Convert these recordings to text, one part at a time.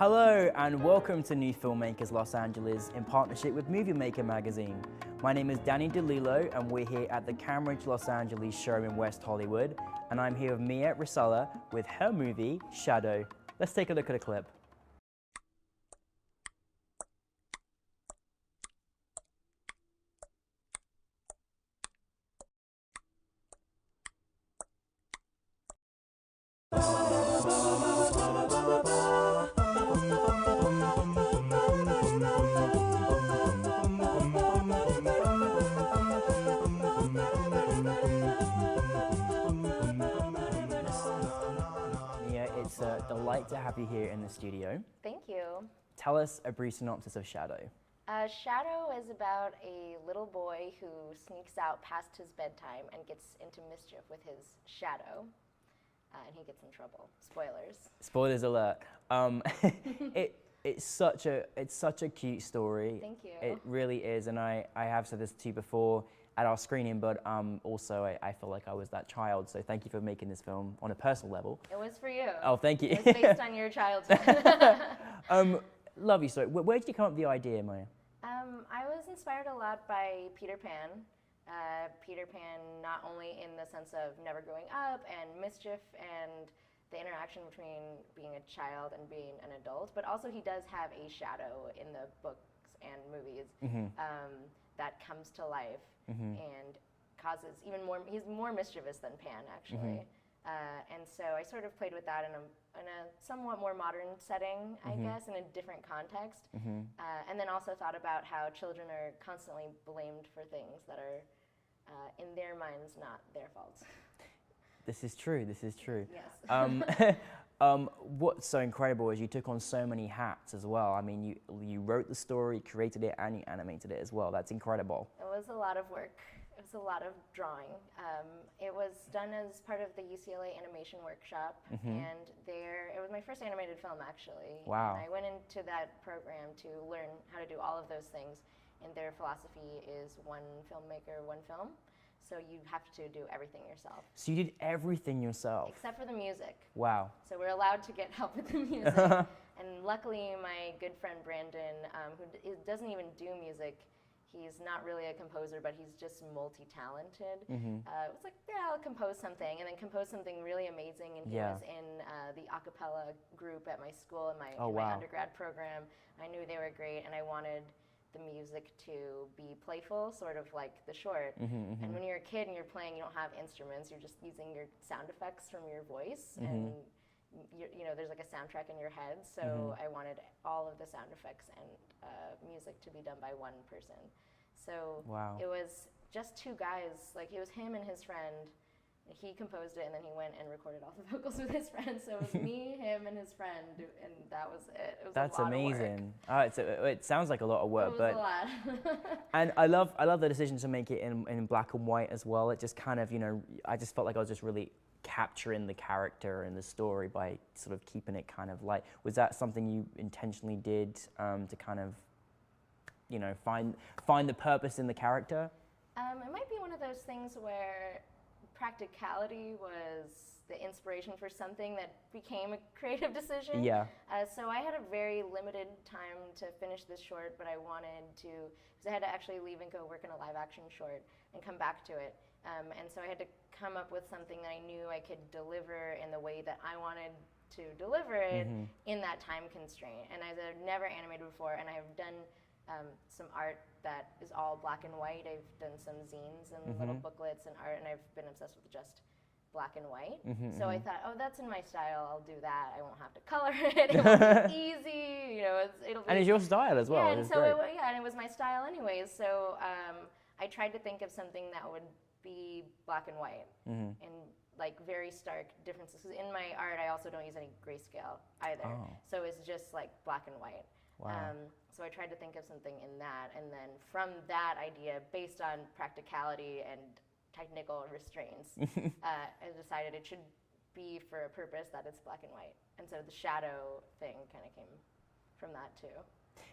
Hello and welcome to New Filmmakers Los Angeles in partnership with Movie Maker magazine. My name is Danny De Lillo and we're here at the Cambridge Los Angeles show in West Hollywood, and I'm here with Mia Resella with her movie Shadow. Let's take a look at a clip. It's a delight to have you here in the studio. Thank you. Tell us a brief synopsis of Shadow. Shadow is about a little boy who sneaks out past his bedtime and gets into mischief with his shadow, and he gets in trouble. Spoilers. Spoilers alert. It's such a cute story. Thank you. It really is, and I have said this to you before at our screening, but also I feel like I was that child, so thank you for making this film on a personal level. It was for you. Oh, thank you. It was based on your childhood. Lovely story. Where did you come up with the idea, Maya? I was inspired a lot by Peter Pan. Peter Pan, not only in the sense of never growing up and mischief and the interaction between being a child and being an adult, but also he does have a shadow in the books and movies that comes to life and causes even more, he's more mischievous than Pan actually. And so I sort of played with that in a somewhat more modern setting, I guess, in a different context. And then also thought about how children are constantly blamed for things that are, in their minds, not their faults. This is true, this is true. Yes. What's so incredible is you took on so many hats as well. I mean, you wrote the story, created it, and you animated it as well. That's incredible. It was a lot of work. It was a lot of drawing. It was done as part of the UCLA animation workshop, and it was my first animated film actually. Wow. And I went into that program to learn how to do all of those things, and their philosophy is one filmmaker, one film. So you have to do everything yourself. So you did everything yourself? Except for the music. Wow. So we're allowed to get help with the music. And luckily my good friend Brandon, who doesn't even do music, he's not really a composer, but he's just multi-talented. Was like, yeah, I'll compose something, and then compose something really amazing. And he was in the a cappella group at my school in my undergrad program. I knew they were great, and I wanted the music to be playful, sort of like the short. And when you're a kid and you're playing, you don't have instruments, you're just using your sound effects from your voice, and you know, there's like a soundtrack in your head, so I wanted all of the sound effects and music to be done by one person. So it was just two guys, like it was him and his friend. He composed it, and then he went and recorded all the vocals with his friend. So it was me, him, and his friend, and that was it. It was That's a lot amazing. Of work. It sounds like a lot of work, it was a lot. And I love the decision to make it in black and white as well. It just kind of, you know, I just felt like I was just really capturing the character and the story by sort of keeping it kind of light. Was that something you intentionally did to kind of, you know, find the purpose in the character? It might be one of those things where practicality was the inspiration for something that became a creative decision. So I had a very limited time to finish this short, but I wanted to, because I had to actually leave and go work in a live action short and come back to it. And so I had to come up with something that I knew I could deliver in the way that I wanted to deliver it in that time constraint. And I've never animated before, and I have done some art that is all black and white. I've done some zines and little booklets and art, and I've been obsessed with just black and white. So I thought, oh, that's in my style, I'll do that. I won't have to color it, it will be easy, you know, it'll be... And it's your style as well. Yeah, and so and it was my style anyways, so I tried to think of something that would be black and white, and like very stark differences. In my art, I also don't use any grayscale either, so it's just like black and white. Wow. So I tried to think of something in that, and then from that idea, based on practicality and technical restraints, I decided it should be for a purpose that it's black and white. And so the shadow thing kind of came from that too.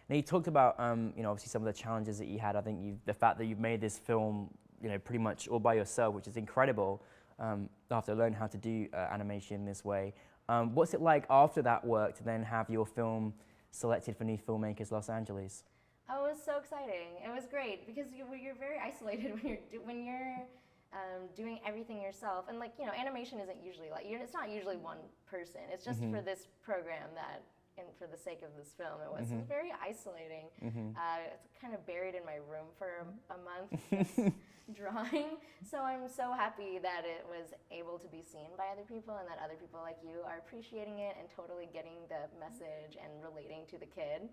Now you talked about, you know, obviously some of the challenges that you had. I think the fact that you've made this film, you know, pretty much all by yourself, which is incredible. after I learned how to do animation this way. What's it like after that work to then have your film selected for NewFilmmakers Los Angeles? Oh, it was so exciting. It was great because you're very isolated when you're doing everything yourself. And like, you know, animation isn't usually like, it's not usually one person. It's just for this program that, and for the sake of this film, it was very isolating. It's kind of buried in my room for a month, this drawing. So I'm so happy that it was able to be seen by other people and that other people like you are appreciating it and totally getting the message and relating to the kid.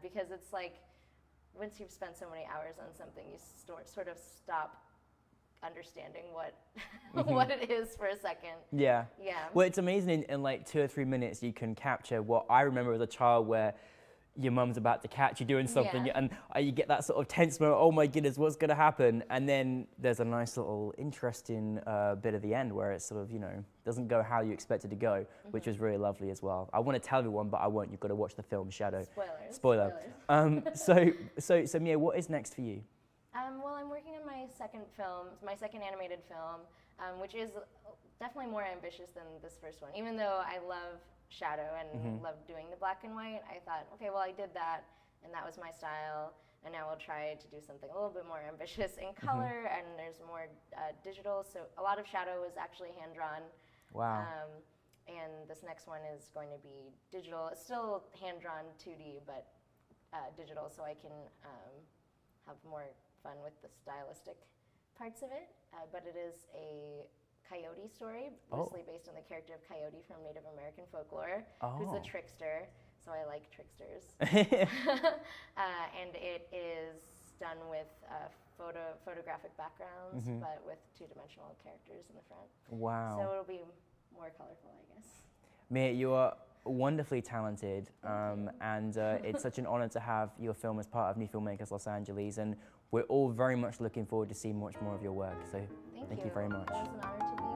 Because it's like, once you've spent so many hours on something, you sort of stop understanding what what it is for a second. Yeah. Yeah. Well, it's amazing in like 2 or 3 minutes you can capture what I remember as a child, where your mum's about to catch you doing something, and you get that sort of tense moment, oh my goodness, what's going to happen? And then there's a nice little interesting bit at the end where it sort of, you know, doesn't go how you expect it to go, which was really lovely as well. I want to tell everyone, but I won't. You've got to watch the film Shadow. Spoiler. So Mia, what is next for you? Well, I'm working on my second film, my second animated film, which is definitely more ambitious than this first one. Even though I love Shadow and love doing the black and white, I thought, okay, well, I did that, and that was my style, and now I'll try to do something a little bit more ambitious in color, and there's more digital. So a lot of Shadow was actually hand-drawn. Wow. And this next one is going to be digital. It's still hand-drawn 2D, but digital, so I can have more fun with the stylistic parts of it. But it is a coyote story, loosely based on the character of Coyote from Native American folklore, who's a trickster, so I like tricksters. And it is done with photographic backgrounds, but with two-dimensional characters in the front. Wow. So it'll be more colorful, I guess. Mia, you are wonderfully talented, and it's such an honor to have your film as part of NewFilmmakers Los Angeles, and we're all very much looking forward to seeing much more of your work. So thank you very much. It was an honor to be